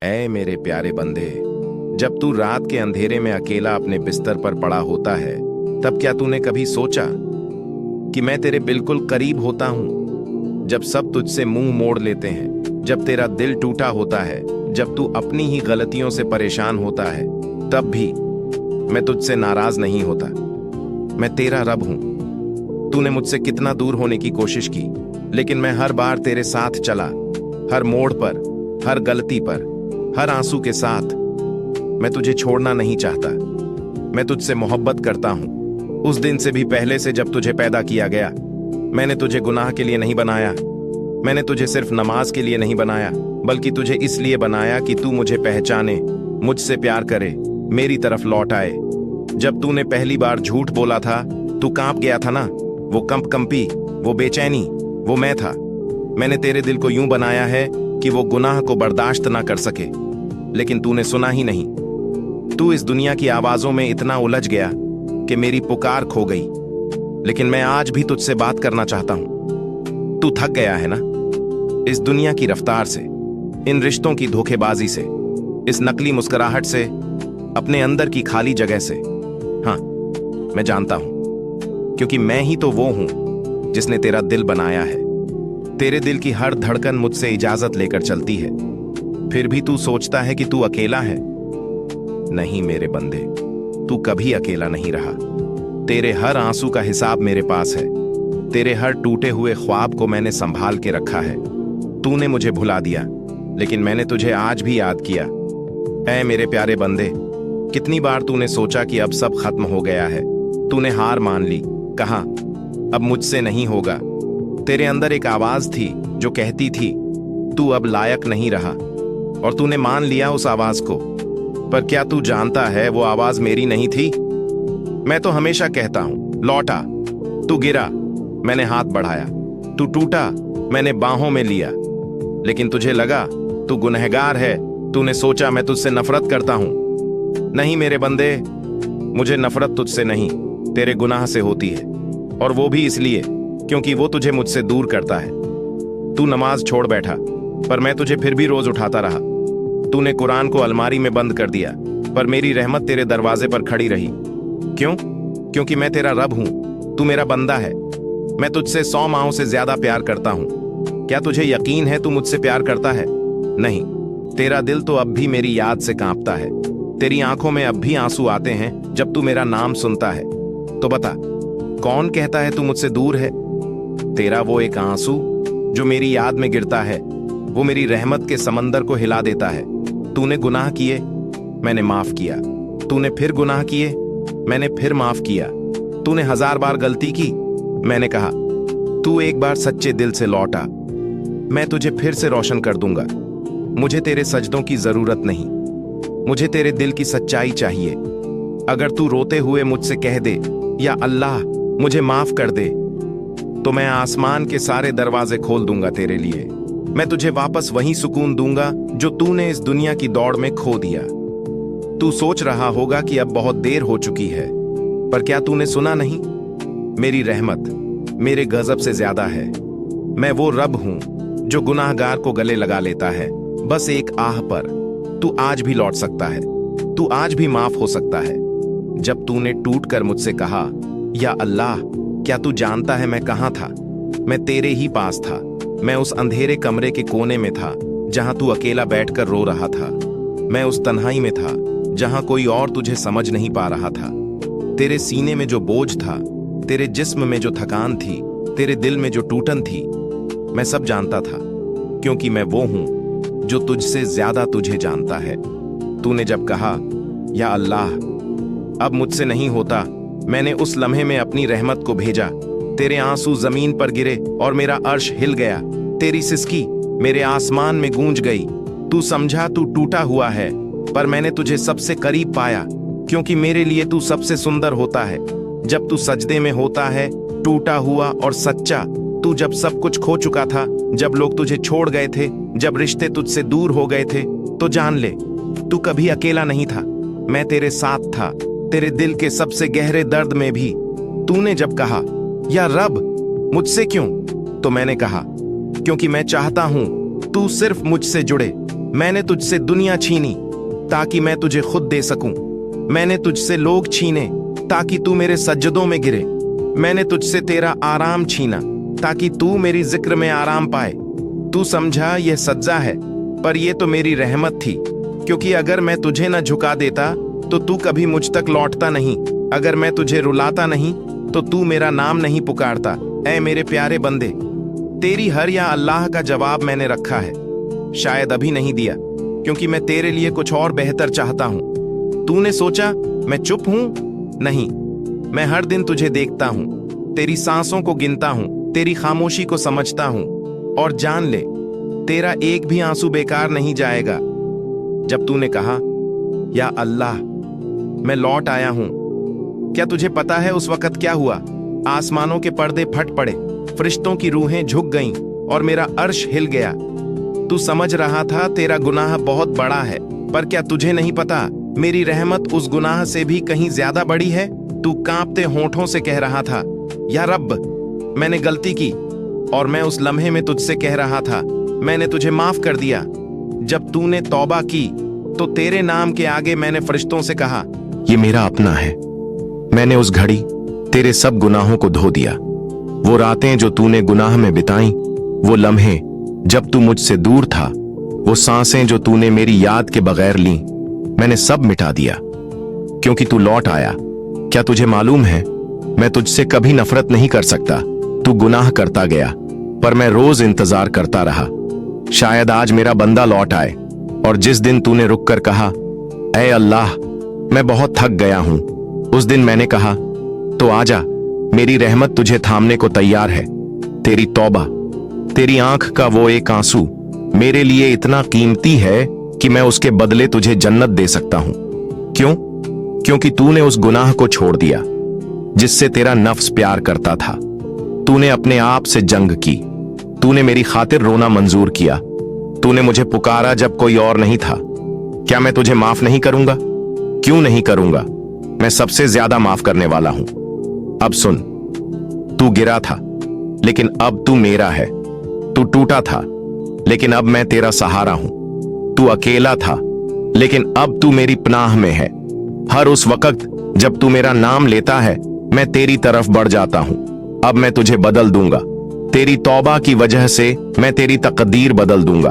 ऐ मेरे प्यारे बंदे, जब तू रात के अंधेरे में अकेला अपने बिस्तर पर पड़ा होता है, तब क्या तूने कभी सोचा कि मैं तेरे बिल्कुल करीब होता हूं? जब सब तुझसे मुंह मोड़ लेते हैं, जब तेरा दिल टूटा होता है, जब तू अपनी ही गलतियों से परेशान होता है, तब भी मैं तुझसे नाराज नहीं होता। मैं तेरा रब हूं। तूने मुझसे कितना दूर होने की कोशिश की, लेकिन मैं हर बार तेरे साथ चला, हर मोड़ पर, हर गलती पर, हर आंसू के साथ। मैं तुझे छोड़ना नहीं चाहता। मैं तुझसे मोहब्बत करता हूं, उस दिन से भी पहले से जब तुझे पैदा किया गया। मैंने तुझे गुनाह के लिए नहीं बनाया। मैंने तुझे सिर्फ नमाज के लिए नहीं बनाया, बल्कि तुझे इसलिए बनाया कि तू मुझे पहचाने, मुझसे प्यार करे, मेरी तरफ लौट आए। जब तूने पहली बार झूठ बोला था, तू कांप गया था ना। वो कंपी, वो बेचैनी, वो मैं था। मैंने तेरे दिल को यूं बनाया है कि वो गुनाह को बर्दाश्त ना कर सके, लेकिन तूने सुना ही नहीं। तू इस दुनिया की आवाजों में इतना उलझ गया कि मेरी पुकार खो गई। लेकिन मैं आज भी तुझसे बात करना चाहता हूं। तू थक गया है ना, इस दुनिया की रफ्तार से, इन रिश्तों की धोखेबाजी से, इस नकली मुस्कुराहट से, अपने अंदर की खाली जगह से। हाँ, मैं जानता हूं, क्योंकि मैं ही तो वो हूं जिसने तेरा दिल बनाया है। तेरे दिल की हर धड़कन मुझसे इजाजत लेकर चलती है, फिर भी तू सोचता है कि तू अकेला है। नहीं मेरे बंदे, तू कभी अकेला नहीं रहा। तेरे हर आंसू का हिसाब मेरे पास है। तेरे हर टूटे हुए ख्वाब को मैंने संभाल के रखा है। तूने मुझे भुला दिया, लेकिन मैंने तुझे आज भी याद किया। ऐ मेरे प्यारे बंदे, कितनी बार तूने सोचा कि अब सब खत्म हो गया है। तूने हार मान ली, कहा अब मुझसे नहीं होगा। तेरे अंदर एक आवाज थी जो कहती थी तू अब लायक नहीं रहा, और तूने मान लिया उस आवाज को। पर क्या तू जानता है वो आवाज मेरी नहीं थी? मैं तो हमेशा कहता हूं, लौटा, तू गिरा, मैंने हाथ बढ़ाया, तू टूटा, मैंने बाहों में लिया। लेकिन तुझे लगा तू गुनहगार है। तूने सोचा मैं तुझसे नफरत करता हूं। नहीं मेरे बंदे, मुझे नफरत तुझसे नहीं, तेरे गुनाह से होती है, और वो भी इसलिए क्योंकि वो तुझे मुझसे दूर करता है। तू नमाज छोड़ बैठा, पर मैं तुझे फिर भी रोज उठाता रहा। तूने कुरान को अलमारी में बंद कर दिया, पर मेरी रहमत तेरे दरवाजे पर खड़ी रही। क्यों? क्योंकि मैं तेरा रब हूं, तू मेरा बंदा है। मैं तुझसे 100 माहों से ज्यादा प्यार करता हूं। क्या तुझे यकीन है तू मुझसे प्यार करता है? नहीं, तेरा दिल तो अब भी मेरी याद से कांपता है। तेरी आंखों में अब भी आंसू आते हैं जब तू मेरा नाम सुनता है। तो बता, कौन कहता है तू मुझसे दूर है? तेरा वो एक आंसू जो मेरी याद में गिरता है, वो मेरी रहमत के समंदर को हिला देता है। तूने गुनाह किए, मैंने माफ किया। तूने फिर गुनाह किए, मैंने फिर माफ किया। तूने 1000 बार गलती की, मैंने कहा तू एक बार सच्चे दिल से लौटा, मैं तुझे फिर से रोशन कर दूंगा। मुझे तेरे सजदों की जरूरत नहीं, मुझे तेरे दिल की सच्चाई चाहिए। अगर तू रोते हुए मुझसे कह दे, या अल्लाह मुझे माफ कर दे, तो मैं आसमान के सारे दरवाजे खोल दूंगा तेरे लिए। मैं तुझे वापस वही सुकून दूंगा जो तूने इस दुनिया की दौड़ में खो दिया। तू सोच रहा होगा कि अब बहुत देर हो चुकी है, पर क्या तूने सुना नहीं? मेरी रहमत मेरे गजब से ज्यादा है। मैं वो रब हूं जो गुनाहगार को गले लगा लेता है, बस एक आह पर। तू आज भी लौट सकता है, तू आज भी माफ हो सकता है। जब तूने टूट कर मुझसे कहा, या अल्लाह, क्या तू जानता है मैं कहां था? मैं तेरे ही पास था। मैं उस अंधेरे कमरे के कोने में था जहां तू अकेला बैठकर रो रहा था। मैं उस तन्हाई में था जहां कोई और तुझे समझ नहीं पा रहा था। तेरे सीने में जो बोझ था, तेरे जिस्म में जो थकान थी, तेरे दिल में जो टूटन थी, मैं सब जानता था, क्योंकि मैं वो हूं जो तुझसे ज्यादा तुझे जानता है। तूने जब कहा, या अल्लाह अब मुझसे नहीं होता, मैंने उस लम्हे में अपनी रहमत को भेजा। तेरे आंसू जमीन पर गिरे और मेरा अर्श हिल गया। तेरी सिसकी मेरे आसमान में गूंज गई। तू समझा तू टूटा हुआ है, पर मैंने तुझे सबसे करीब पाया, क्योंकि मेरे लिए तू सबसे सुंदर होता है। जब तू सजदे में होता है, टूटा हुआ और सच्चा, तू जब सब कुछ खो चुका था, जब लोग तुझे छोड़ गए थे, जब रिश्ते तुझसे दूर हो गए थे, तो जान ले तू कभी अकेला नहीं था। मैं तेरे साथ था, तेरे दिल के सबसे गहरे दर्द में भी। तूने जब कहा, या रब मुझसे क्यों, तो मैंने कहा क्योंकि मैं चाहता हूं तू सिर्फ मुझसे जुड़े। मैंने तुझसे दुनिया छीनी ताकि मैं तुझे खुद दे सकूं। मैंने तुझसे लोग छीने ताकि तू मेरे सज्जदों में गिरे। मैंने तुझसे तेरा आराम छीना ताकि तू मेरी जिक्र में आराम पाए। तू समझा यह सज्जा है, पर यह तो मेरी रहमत थी, क्योंकि अगर मैं तुझे न झुका देता तो तू कभी मुझ तक लौटता नहीं। अगर मैं तुझे रुलाता नहीं तो तू मेरा नाम नहीं पुकारता। ऐ मेरे प्यारे बंदे, तेरी हर या अल्लाह का जवाब मैंने रखा है, शायद अभी नहीं दिया, क्योंकि मैं तेरे लिए कुछ और बेहतर चाहता हूं। तूने सोचा मैं चुप हूं? नहीं, मैं हर दिन तुझे देखता हूं, तेरी सांसों को गिनता हूं, तेरी खामोशी को समझता हूं, और जान ले तेरा एक भी आंसू बेकार नहीं जाएगा। जब तूने कहा या अल्लाह मैं लौट आया हूं, क्या तुझे पता है उस वक्त क्या हुआ? आसमानों के पर्दे फट पड़े, फरिश्तों की रूहें झुक गईं और मेरा अर्श हिल गया। तू समझ रहा था तेरा गुनाह बहुत बड़ा है, पर क्या तुझे नहीं पता मेरी रहमत उस गुनाह से भी कहीं ज्यादा बड़ी है? तू कांपते होठों से कह रहा था, या रब मैंने गलती की, और मैं उस लम्हे में तुझसे कह रहा था मैंने तुझे माफ कर दिया। जब तूने तौबा की तो तेरे नाम के आगे मैंने फरिश्तों से कहा ये मेरा अपना है। मैंने उस घड़ी तेरे सब गुनाहों को धो दिया। वो रातें जो तूने गुनाह में बिताई, वो लम्हे जब तू मुझसे दूर था, वो सांसें जो तूने मेरी याद के बगैर ली, मैंने सब मिटा दिया, क्योंकि तू लौट आया। क्या तुझे मालूम है मैं तुझसे कभी नफरत नहीं कर सकता। तू गुनाह करता गया, पर मैं रोज इंतजार करता रहा, शायद आज मेरा बंदा लौट आए। और जिस दिन तूने रुक कर कहा ऐ अल्लाह मैं बहुत थक गया हूं, उस दिन मैंने कहा तो आजा, मेरी रहमत तुझे थामने को तैयार है। तेरी तौबा, तेरी आंख का वो एक आंसू मेरे लिए इतना कीमती है कि मैं उसके बदले तुझे जन्नत दे सकता हूं। क्यों? क्योंकि तूने उस गुनाह को छोड़ दिया जिससे तेरा नफ्स प्यार करता था। तूने अपने आप से जंग की, तूने मेरी खातिर रोना मंजूर किया, तूने मुझे पुकारा जब कोई और नहीं था। क्या मैं तुझे माफ नहीं करूंगा? क्यों नहीं करूंगा? मैं सबसे ज्यादा माफ करने वाला हूं। अब सुन, तू गिरा था लेकिन अब तू मेरा है। तू टूटा था लेकिन अब मैं तेरा सहारा हूं। तू अकेला था लेकिन अब तू मेरी पनाह में है। हर उस वक्त जब तू मेरा नाम लेता है मैं तेरी तरफ बढ़ जाता हूं। अब मैं तुझे बदल दूंगा। तेरी तौबा की वजह से मैं तेरी तकदीर बदल दूंगा,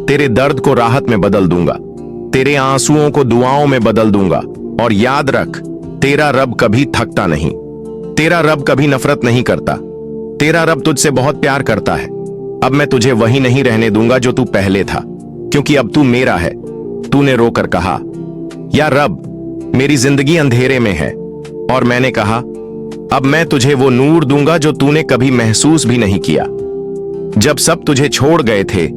तेरे दर्द को राहत में बदल दूंगा, तेरे आंसुओं को दुआओं में बदल दूंगा। और याद रख, तेरा रब कभी थकता नहीं, तेरा रब कभी नफरत नहीं करता, तेरा रब तुझसे बहुत प्यार करता है। अब मैं तुझे वही नहीं रहने दूंगा जो तू पहले था, क्योंकि अब तू मेरा है। तूने रोकर कहा या रब मेरी जिंदगी अंधेरे में है, और मैंने कहा अब मैं तुझे वो नूर दूंगा जो तूने कभी महसूस भी नहीं किया। जब सब तुझे छोड़ गए थे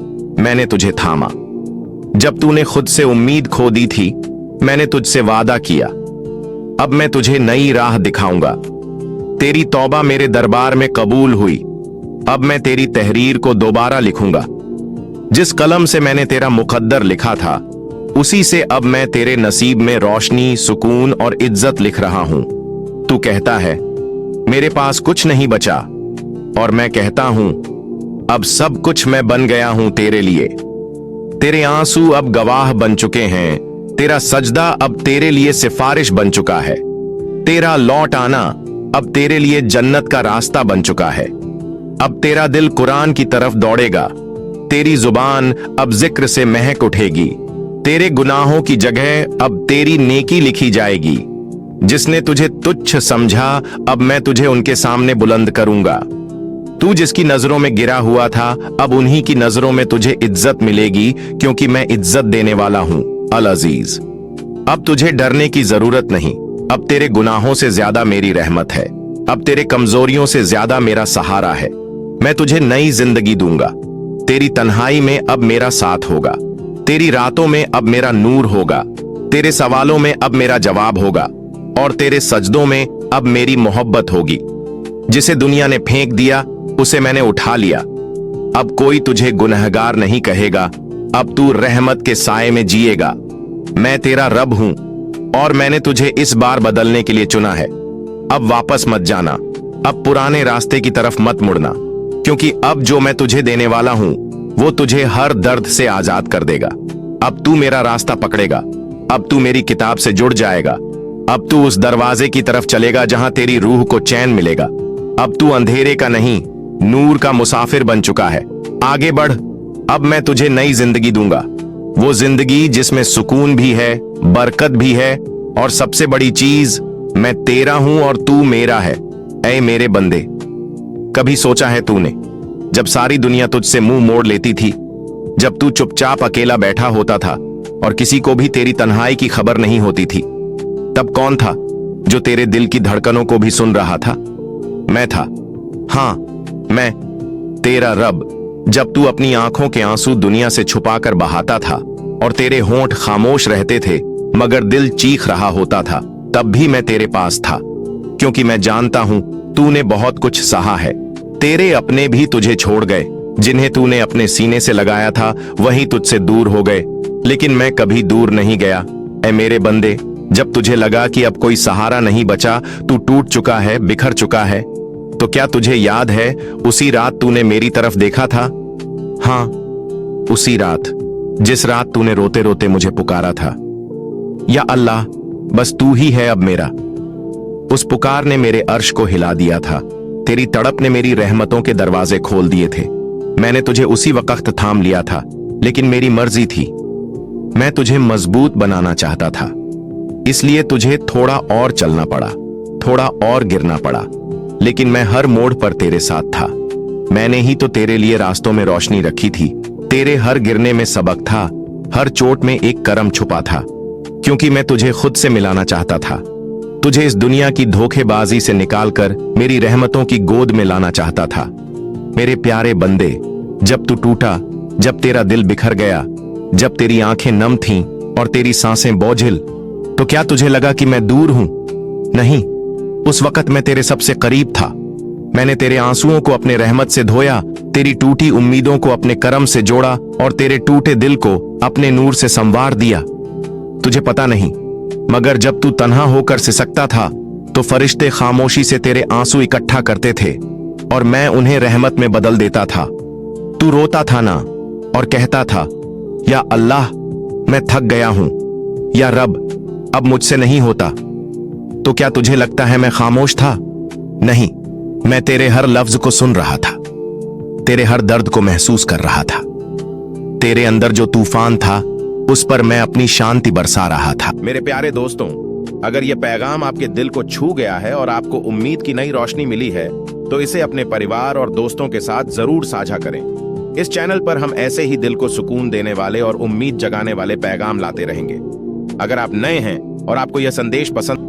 मैंने तुझे थामा। जब तूने खुद से उम्मीद खो दी थी मैंने तुझसे वादा किया। अब मैं तुझे नई राह दिखाऊंगा। तेरी तौबा मेरे दरबार में कबूल हुई। अब मैं तेरी तहरीर को दोबारा लिखूंगा। जिस कलम से मैंने तेरा मुकद्दर लिखा था उसी से अब मैं तेरे नसीब में रोशनी, सुकून और इज्जत लिख रहा हूं। तू कहता है मेरे पास कुछ नहीं बचा, और मैं कहता हूं अब सब कुछ मैं बन गया हूं तेरे लिए। तेरे आंसू अब गवाह बन चुके हैं, तेरा सजदा अब तेरे लिए सिफारिश बन चुका है, तेरा लौट आना अब तेरे लिए जन्नत का रास्ता बन चुका है। अब तेरा दिल कुरान की तरफ दौड़ेगा, तेरी जुबान अब जिक्र से महक उठेगी, तेरे गुनाहों की जगह अब तेरी नेकी लिखी जाएगी। जिसने तुझे तुच्छ समझा अब मैं तुझे उनके सामने बुलंद करूंगा। तू जिसकी नजरों में गिरा हुआ था अब उन्हीं की नजरों में तुझे इज्जत मिलेगी, क्योंकि मैं इज्जत देने वाला हूं अल अजीज। अब तुझे डरने की जरूरत नहीं। अब तेरे गुनाहों से ज्यादा मेरी रहमत है, अब तेरे कमजोरियों से ज्यादा मेरा सहारा है। मैं तुझे नई जिंदगी दूंगा। तेरी तन्हाई में अब मेरा साथ होगा, तेरी रातों में अब मेरा नूर होगा, तेरे सवालों में अब मेरा जवाब होगा, और तेरे सजदों में अब मेरी मोहब्बत होगी। जिसे दुनिया ने फेंक दिया उसे मैंने उठा लिया। अब कोई तुझे गुनहगार नहीं कहेगा, अब तू रहमत के साए में जिएगा। मैं तेरा रब हूं और मैंने तुझे इस बार बदलने के लिए चुना है। अब वापस मत जाना, अब पुराने रास्ते की तरफ मत मुड़ना, क्योंकि अब जो मैं तुझे देने वाला हूं वो तुझे हर दर्द से आजाद कर देगा। अब तू मेरा रास्ता पकड़ेगा, अब तू मेरी किताब से जुड़ जाएगा, अब तू उस दरवाजे की तरफ चलेगा जहां तेरी रूह को चैन मिलेगा। अब तू अंधेरे का नहीं, नूर का मुसाफिर बन चुका है। आगे बढ़, अब मैं तुझे नई जिंदगी दूंगा, वो जिंदगी जिसमें सुकून भी है, बरकत भी है, और सबसे बड़ी चीज, मैं तेरा हूं और तू मेरा है। ऐ मेरे बंदे, कभी सोचा है तूने, जब सारी दुनिया तुझसे मुंह मोड़ लेती थी, जब तू चुपचाप अकेला बैठा होता था और किसी को भी तेरी तन्हाई की खबर नहीं होती थी, तब कौन था जो तेरे दिल की धड़कनों को भी सुन रहा था? मैं था। हां, मैं, तेरा रब। जब तू अपनी आंखों के आंसू दुनिया से छुपाकर बहाता था और तेरे होंठ खामोश रहते थे मगर दिल चीख रहा होता था, तब भी मैं तेरे पास था, क्योंकि मैं जानता हूं तूने बहुत कुछ सहा है। तेरे अपने भी तुझे छोड़ गए, जिन्हें तूने अपने सीने से लगाया था वही तुझसे दूर हो गए, लेकिन मैं कभी दूर नहीं गया। ऐ मेरे बंदे, जब तुझे लगा कि अब कोई सहारा नहीं बचा, तू टूट चुका है, बिखर चुका है, तो क्या तुझे याद है उसी रात तूने मेरी तरफ देखा था? हां, उसी रात, जिस रात तूने रोते रोते मुझे पुकारा था, या अल्लाह, बस तू ही है अब मेरा। उस पुकार ने मेरे अर्श को हिला दिया था, तेरी तड़प ने मेरी रहमतों के दरवाजे खोल दिए थे। मैंने तुझे उसी वक्त थाम लिया था, लेकिन मेरी मर्जी थी, मैं तुझे मजबूत बनाना चाहता था, इसलिए तुझे थोड़ा और चलना पड़ा, थोड़ा और गिरना पड़ा, लेकिन मैं हर मोड़ पर तेरे साथ था। मैंने ही तो तेरे लिए रास्तों में रोशनी रखी थी, तेरे हर गिरने में सबक था, हर चोट में एक करम छुपा था, क्योंकि मैं तुझे खुद से मिलाना चाहता था, तुझे इस दुनिया की धोखेबाजी से निकालकर मेरी रहमतों की गोद में लाना चाहता था। मेरे प्यारे बंदे, जब तू टूटा, जब तेरा दिल बिखर गया, जब तेरी आंखें नम थीं और तेरी सांसें बोझिल, तो क्या तुझे लगा कि मैं दूर हूं? नहीं, उस वक्त मैं तेरे सबसे करीब था। मैंने तेरे आंसुओं को अपने रहमत से धोया, तेरी टूटी उम्मीदों को अपने करम से जोड़ा और तेरे टूटे दिल को अपने नूर से संवार दिया। तुझे पता नहीं, मगर जब तू तन्हा होकर सिसकता था तो फरिश्ते खामोशी से तेरे आंसू इकट्ठा करते थे और मैं उन्हें रहमत में बदल देता था। तू रोता था ना और कहता था, या अल्लाह, मैं थक गया हूं, या रब, अब मुझसे नहीं होता। तो क्या तुझे लगता है मैं खामोश था? नहीं, मैं तेरे हर लफ्ज को सुन रहा था, तेरे हर दर्द को महसूस कर रहा था। तेरे अंदर जो तूफान था उस पर मैं अपनी शांति बरसा रहा था। मेरे प्यारे दोस्तों, अगर यह पैगाम आपके दिल को छू गया है और आपको उम्मीद की नई रोशनी मिली है, तो इसे अपने परिवार और दोस्तों के साथ जरूर साझा करें। इस चैनल पर हम ऐसे ही दिल को सुकून देने वाले और उम्मीद जगाने वाले पैगाम लाते रहेंगे। अगर आप नए हैं और आपको यह संदेश पसंद